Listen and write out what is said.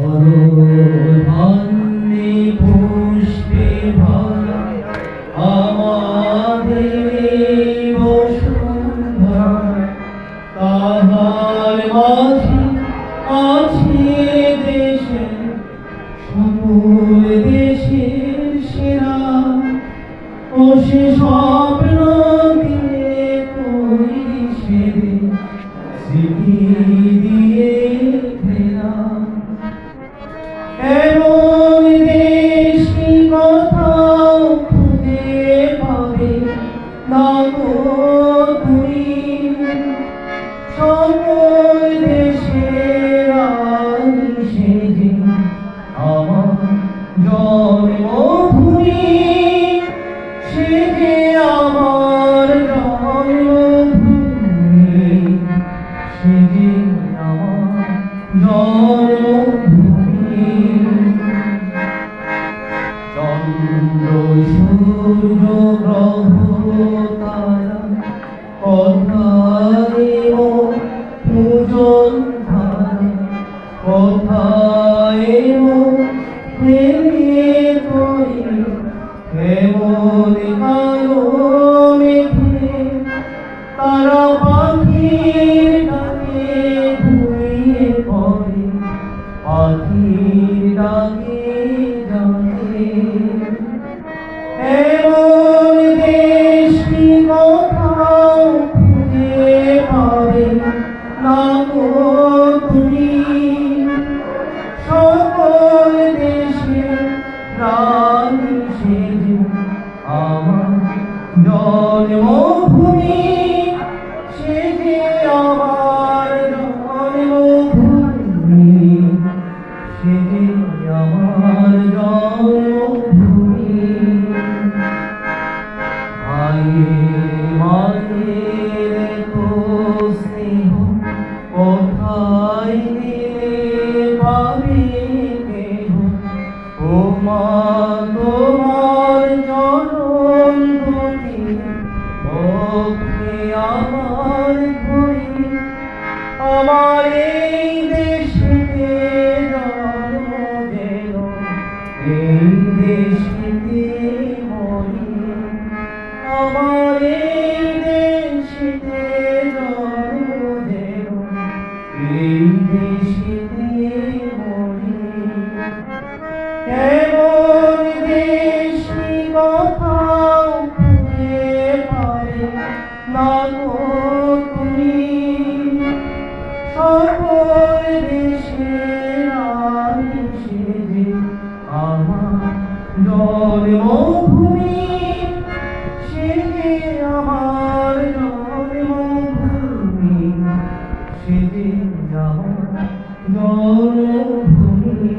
অরণ্যে পুষ্পে ভরা আমাদের বসুন্ধরা, তাহার মাঝে আছে দেশে সকল দেশের সেরা। ও সে স্বপ্ন দিয়ে তৈরি সেদিন স্মৃতি দিয়ে ঘেরা। এমন দেশ কি কোথাও খুঁজে পাবে না গো তুমি, সকল দেশের রানী সেজে আমার জন্মভূমি, সেজে আমার জন্মভূমি, সেজে আমার জন্মভূমি। চন্দ্র সূর্য গ্রহ তারা কোথায় মোর পূজন ধারা, কোথায় মোর প্রেমে তরি কেমন কালো মেঘে, তারা পাখির ডাকে ঘুমিয়ে পড়ে, পাখির ডাকে জাগে। এমন দেশ কি কোথাও খুঁজে পাবে না গো তুমি, সকল দেশের রানী সেজে আমার জন্মভূমি, সেজে আমার জন্মভূমি, সেজে আমার জন্মভূমি। মায়ের তো স্নেহ কোথায় দিলে পাবে কেহ, ও মা তোমার চরণ দুটি বক্ষে আমার ধরি, আমার এই দেশেতে জন্ম যেন এই দেশেতে মরি, আমার এই দেশেতে জন্ম যেন এই দেশেতে মরি। এমন দেশ কি কোথাও খুঁজে পাবে না গো তুমি, সকল দেশের রানী সেজে আমার জন্মভূমি, সেজে আমার জন্মভূমি, সেজে আমার জন্মভূমি।